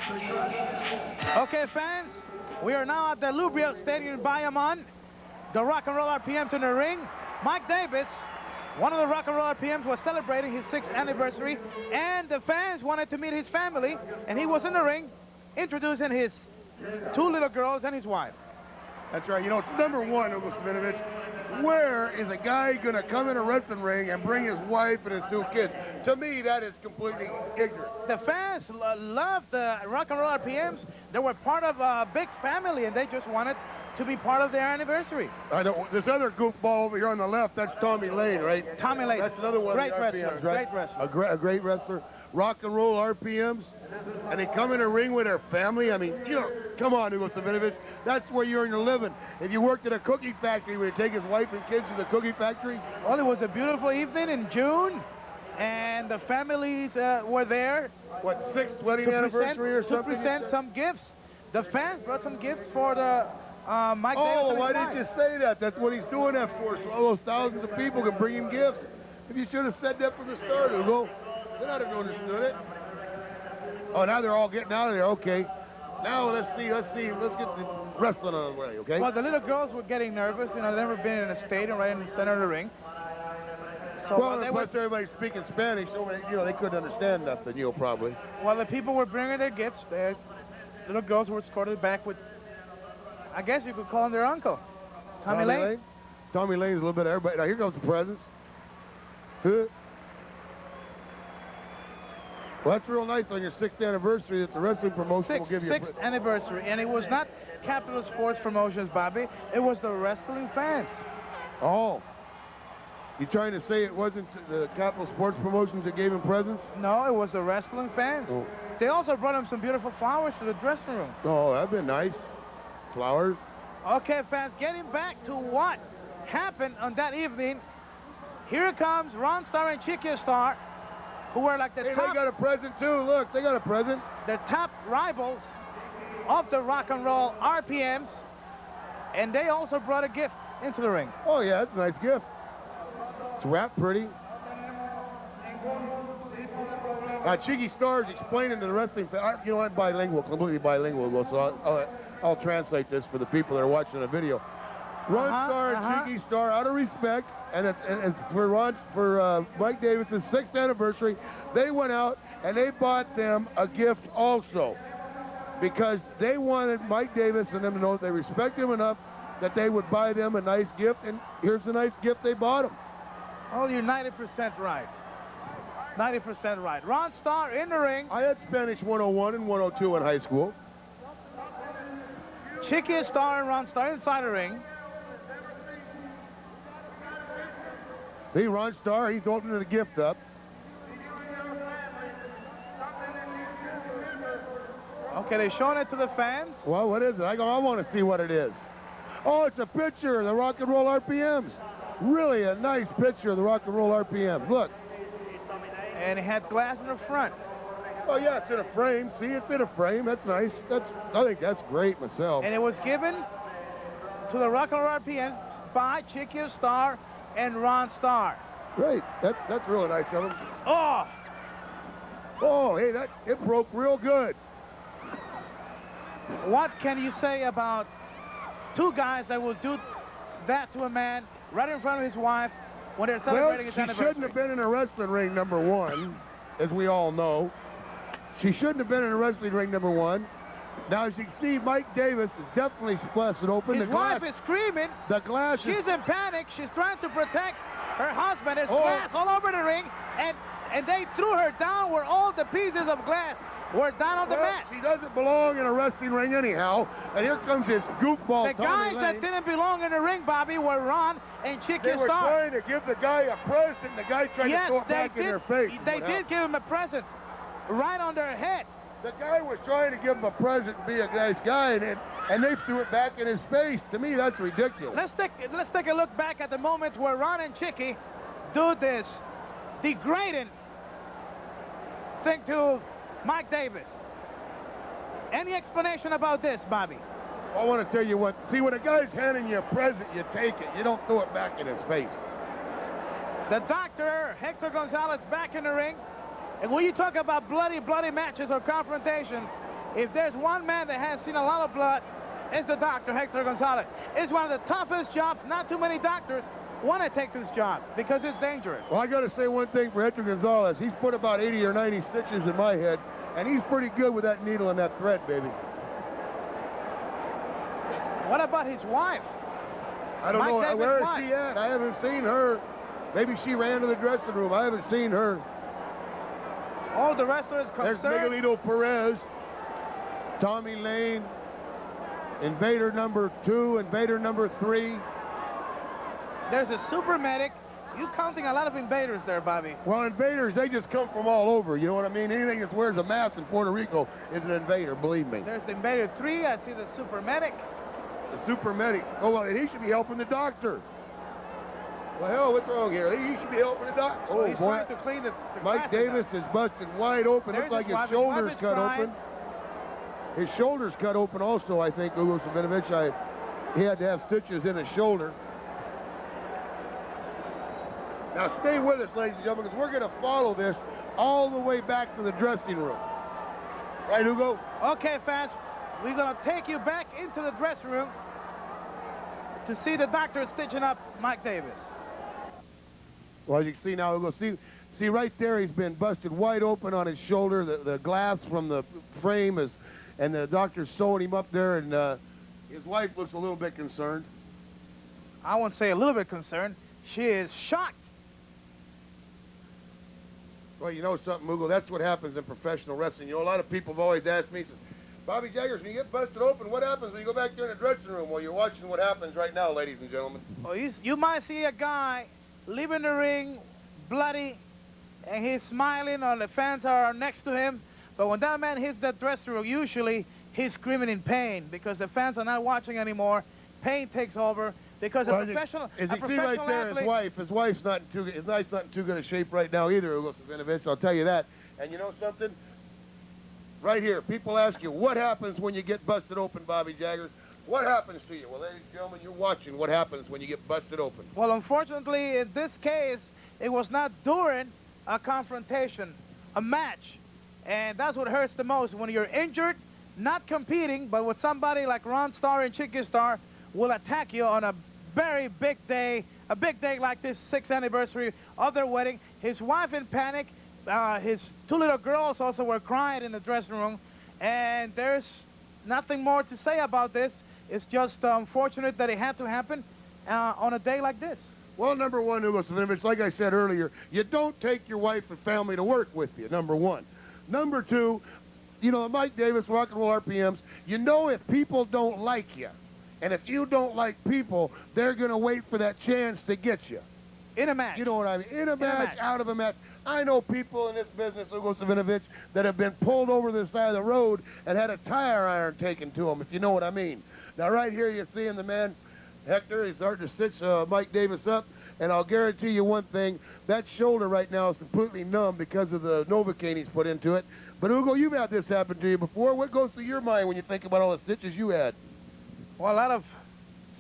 Okay, fans, we are now at the Lubria Stadium in Bayamon. The Rock and Roll RPMs in the ring. Mike Davis, one of the Rock and Roll RPMs, was celebrating his 6th anniversary, and the fans wanted to meet his family, and he was in the ring introducing his 2 little girls and his wife. That's right. You know, it's number one, Hugo Savinovich. Where is a guy going to come in a wrestling ring and bring his wife and his 2 kids? To me, that is completely ignorant. The fans loved the Rock and Roll RPMs. They were part of a big family, and they just wanted to be part of their anniversary. I know. This other goofball over here on the left, that's Tommy Lane, right? Tommy Lane. That's another one Great of the wrestler. RPMs, right? Great wrestler. A great wrestler. Rock and Roll RPMs. And they come in a ring with their family. I mean, you know, come on, Hugo Savinovich. That's where you earn your living. If you worked at a cookie factory, would you take his wife and kids to the cookie factory? Well, it was a beautiful evening in June, and the families were there. What, 6th wedding anniversary or something? To present some gifts. The fans brought some gifts for the Mike Davis. Oh, why didn't you say that? That's what he's doing that for, so all those thousands of people can bring him gifts. If you should have said that from the start, Hugo, then I'd have understood it. Oh, now they're all getting out of there. Okay. Now let's get the wrestling on the way, okay? Well, the little girls were getting nervous. You know, they've never been in a stadium right in the center of the ring. So well, plus everybody's speaking Spanish, so you know, they couldn't understand nothing, you know, probably. Well, the people were bringing their gifts. The little girls were escorted back with, I guess you could call him their uncle, Tommy Lane. Tommy Lane's a little bit of everybody. Now, here comes the presents. Well, that's real nice on your 6th anniversary that the wrestling promotion will give you. 6th anniversary, and it was not Capital Sports Promotions, Bobby. It was the wrestling fans. Oh. You trying to say it wasn't the Capital Sports Promotions that gave him presents? No, it was the wrestling fans. Oh. They also brought him some beautiful flowers to the dressing room. Oh, that'd been nice. Flowers. Okay, fans, getting back to what happened on that evening. Here comes Ron Starr and Chicky Starr, who were like the top. They got a present too. Look, they got a present. The top rivals of the Rock and Roll RPMs, and they also brought a gift into the ring. Oh yeah, that's a nice gift. It's wrapped pretty. Chicky Starr is explaining to the wrestling fan. You know, I'm bilingual, completely bilingual, so I'll translate this for the people that are watching the video. Ron Starr and Chicky Starr, out of respect, and it's for Mike Davis's 6th anniversary, they went out and they bought them a gift also, because they wanted Mike Davis and them to know that they respect him enough that they would buy them a nice gift, and here's the nice gift they bought him. Oh, you're 90% right. 90% right. Ron Starr in the ring. I had Spanish 101 and 102 in high school. Chicky Starr and Ron Starr inside the ring. See, Ron Starr, he's opening the gift up. Okay, they're showing it to the fans. Well, what is it? I want to see what it is. Oh, it's a picture of the Rock and Roll RPMs. Really a nice picture of the Rock and Roll RPMs. Look. And it had glass in the front. Oh, yeah, it's in a frame. See, it's in a frame. That's nice. I think that's great myself. And it was given to the Rock and Roll RPMs by Chicky Starr and Ron Starr. Great. That's really nice of them. Oh! Oh, hey, it broke real good. What can you say about 2 guys that will do that to a man right in front of his wife when they're celebrating his anniversary? She shouldn't have been in a wrestling ring, number 1, as we all know. She shouldn't have been in a wrestling ring, number 1. Now, as you can see, Mike Davis is definitely splashed open. His wife is screaming. The glass She's in panic. She's trying to protect her husband. There's glass all over the ring, and they threw her down where all the pieces of glass were down on the mat. She doesn't belong in a wrestling ring anyhow. And here comes this goofball. The guys that didn't belong in the ring, Bobby, were Ron and Chicky Starr. They were trying to give the guy a present. The guy tried to throw it back in their face. They did give him a present right on their head. The guy was trying to give him a present and be a nice guy, and they threw it back in his face. To me, that's ridiculous. Let's take a look back at the moments where Ron and Chicky do this degrading thing to Mike Davis. Any explanation about this, Bobby? I want to tell you what. See, when a guy's handing you a present, you take it. You don't throw it back in his face. The doctor, Hector Gonzalez, back in the ring. And when you talk about bloody matches or confrontations, If there's one man that has seen a lot of blood, it's the doctor, Hector Gonzalez. It's one of the toughest jobs. Not too many doctors want to take this job because it's dangerous. Well, I got to say one thing for Hector Gonzalez. He's put about 80 or 90 stitches in my head, and he's pretty good with that needle and that thread, baby. What about his wife? I don't Mike know. Davis' Where is wife. she at? I haven't seen her. Maybe she ran to the dressing room. I haven't seen her. All the wrestlers There's concerned. Miguelito Perez, Tommy Lane, Invader number 2, Invader number 3. There's a super medic. You're counting a lot of invaders there, Bobby. Well, invaders, they just come from all over. You know what I mean? Anything that wears a mask in Puerto Rico is an invader, believe me. There's the invader 3. I see the super medic. The super medic. Oh, well, and he should be helping the doctor. Well, hell, what's wrong here? He should be helping the doctor. Oh, He's boy. trying to clean the Mike glasses Davis up. is busted wide open. There's Looks like his wife. his shoulders His wife is cut crying. open. His shoulders cut open also, I think, Hugo Savinovich. He had to have stitches in his shoulder. Now, stay with us, ladies and gentlemen, because we're going to follow this all the way back to the dressing room. Right, Hugo? Okay, fans, we're going to take you back into the dressing room to see the doctor stitching up Mike Davis. Well, as you can see now, Hugo, see right there, he's been busted wide open on his shoulder. The glass from the frame is, and the doctor's sewing him up there, and his wife looks a little bit concerned. I won't say a little bit concerned. She is shocked. Well, you know something, Hugo, that's what happens in professional wrestling. You know, a lot of people have always asked me, says, Bobby Jaggers, when you get busted open, what happens when you go back there in the dressing room? Well, you're watching what happens right now, ladies and gentlemen. Well, you might see a guy leaving the ring bloody, and he's smiling, or the fans are next to him. But when that man hits that dressing room, usually he's screaming in pain because the fans are not watching anymore. Pain takes over because Well, a professional, as a you see right professional there, athlete. his wife's not in not in too good a shape right now either, Hugo Savinovich, I'll tell you that. And you know something? Right here, people ask you, what happens when you get busted open, Bobby Jaggers? What happens to you? Well, ladies and gentlemen, you're watching what happens when you get busted open. Well, unfortunately, in this case, it was not during a confrontation, a match. And that's what hurts the most. When you're injured, not competing, but with somebody like Ron Starr and Chicky Starr will attack you on a very big day like this 6th anniversary of their wedding. His wife in panic. His 2 little girls also were crying in the dressing room. And there's nothing more to say about this. It's just unfortunate that it had to happen on a day like this. Well, number one, Hugo Savinovich, like I said earlier, you don't take your wife and family to work with you, number one. Number two, you know, Mike Davis, Rock and Roll RPMs, you know if people don't like you, and if you don't like people, they're going to wait for that chance to get you. In a match. You know what I mean? In a match, out of a match. I know people in this business, Hugo Savinovich, that have been pulled over to the side of the road and had a tire iron taken to them, if you know what I mean. Now, right here, you're seeing the man, Hector, he's starting to stitch Mike Davis up, and I'll guarantee you one thing, that shoulder right now is completely numb because of the Novocaine he's put into it. But, Hugo, you've had this happen to you before. What goes through your mind when you think about all the stitches you had? Well, a lot of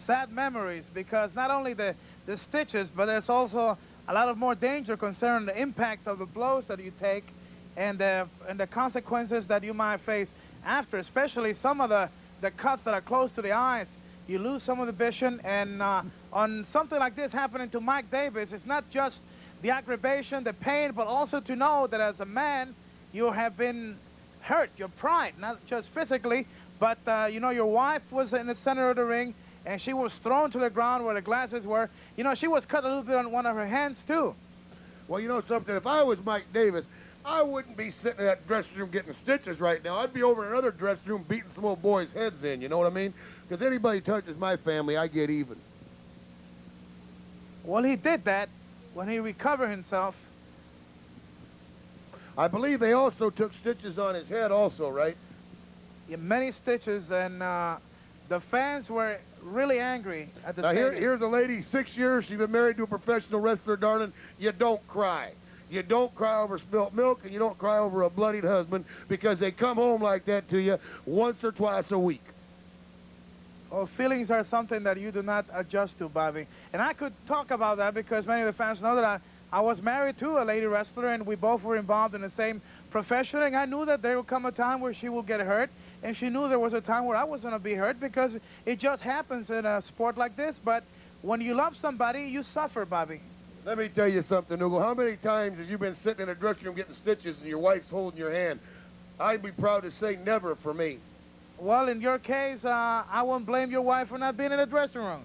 sad memories, because not only the stitches, but there's also a lot of more danger concerning the impact of the blows that you take and the consequences that you might face after, especially some of the cuts that are close to the eyes. You lose some of the vision, and on something like this happening to Mike Davis, it's not just the aggravation, the pain, but also to know that as a man, you have been hurt, your pride, not just physically, but you know, your wife was in the center of the ring, and she was thrown to the ground where the glasses were. You know, she was cut a little bit on one of her hands, too. Well, you know something? If I was Mike Davis, I wouldn't be sitting in that dressing room getting stitches right now. I'd be over in another dressing room beating some old boys' heads in, you know what I mean? Because anybody touches my family, I get even. Well, he did that when he recovered himself. I believe they also took stitches on his head also, right? Yeah, many stitches, and the fans were really angry at the stadium. Here's a lady, 6 years, she's been married to a professional wrestler, darling. You don't cry. You don't cry over spilt milk, and you don't cry over a bloodied husband, because they come home like that to you once or twice a week. Oh, feelings are something that you do not adjust to, Bobby. And I could talk about that because many of the fans know that I was married to a lady wrestler, and we both were involved in the same profession, and I knew that there would come a time where she will get hurt, and she knew there was a time where I was going to be hurt, because it just happens in a sport like this. But when you love somebody, you suffer, Bobby. Let me tell you something, Hugo. How many times have you been sitting in a dressing room getting stitches and your wife's holding your hand? I'd be proud to say never for me. Well, in your case, I won't blame your wife for not being in the dressing room.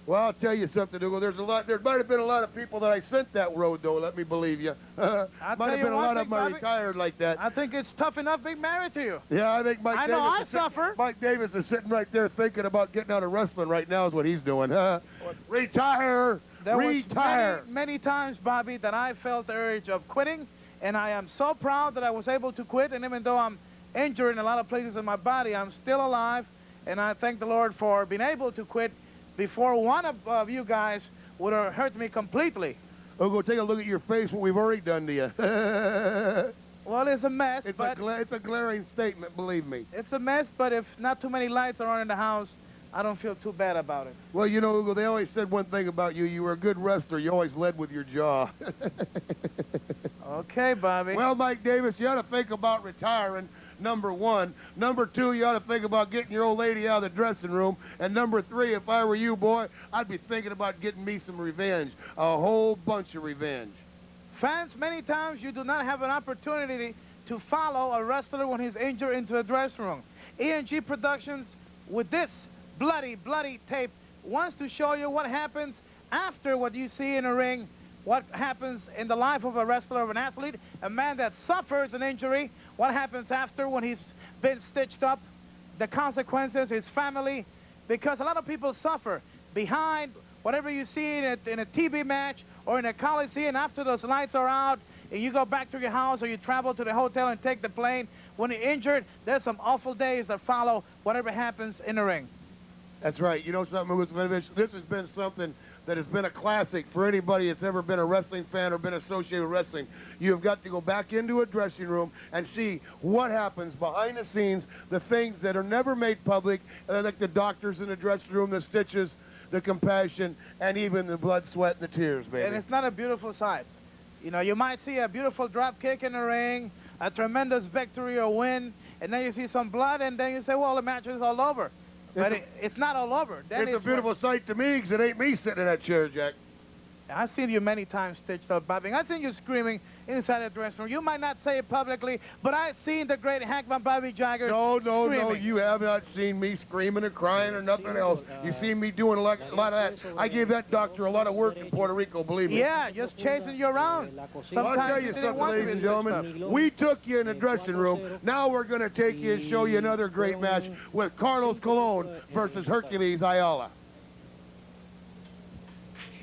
Well, I'll tell you something, Hugo. There might have been a lot of people that I sent that road, though, let me believe you. Might have been a lot of them are retired like that. I think it's tough enough being married to you. Yeah, I think Mike Davis is sitting right there thinking about getting out of wrestling right now is what he's doing. Retire! Retire! Many times, Bobby, that I felt the urge of quitting, and I am so proud that I was able to quit, and even though I'm injured in a lot of places in my body, I'm still alive, and I thank the Lord for being able to quit before one of you guys would have hurt me completely. Hugo, take a look at your face, what we've already done to you. Well, it's a mess. It's a glaring statement, believe me. It's a mess, but if not too many lights are on in the house, I don't feel too bad about it. Well, you know, Hugo, they always said one thing about you. You were a good wrestler. You always led with your jaw. Okay, Bobby. Well, Mike Davis, you ought to think about retiring, number one. Number two, you ought to think about getting your old lady out of the dressing room. And number three, if I were you, boy, I'd be thinking about getting me some revenge. A whole bunch of revenge. Fans, many times you do not have an opportunity to follow a wrestler when he's injured into a dressing room. E&G Productions, with this bloody tape, wants to show you what happens after what you see in a ring, what happens in the life of a wrestler, of an athlete, a man that suffers an injury, what happens after when he's been stitched up, the consequences, his family, because a lot of people suffer behind whatever you see in a TV match or in a Coliseum. After those lights are out and you go back to your house or you travel to the hotel and take the plane, when you're injured, there's some awful days that follow whatever happens in the ring. That's right. You know something, this has been something that has been a classic for anybody that's ever been a wrestling fan or been associated with wrestling. You have got to go back into a dressing room and see what happens behind the scenes, the things that are never made public, like the doctors in the dressing room, the stitches, the compassion, and even the blood, sweat, and the tears, baby. And it's not a beautiful sight. You know, you might see a beautiful drop kick in the ring, a tremendous victory or win, and then you see some blood, and then you say, well, the match is all over. But it's not all over. It's a beautiful sight to me, because it ain't me sitting in that chair, Jack. I've seen you many times stitched up, Bobby. I've seen you screaming inside the dressing room. You might not say it publicly, but I've seen the great Hackman Bobby Jagger screaming. No, you have not seen me screaming or crying or nothing else. You see me doing a lot of that. I gave that doctor a lot of work in Puerto Rico, believe me. Yeah, just chasing you around. I'll tell you something, ladies and gentlemen. We took you in the dressing room. Now we're going to take you and show you another great match with Carlos Colon versus Hercules Ayala.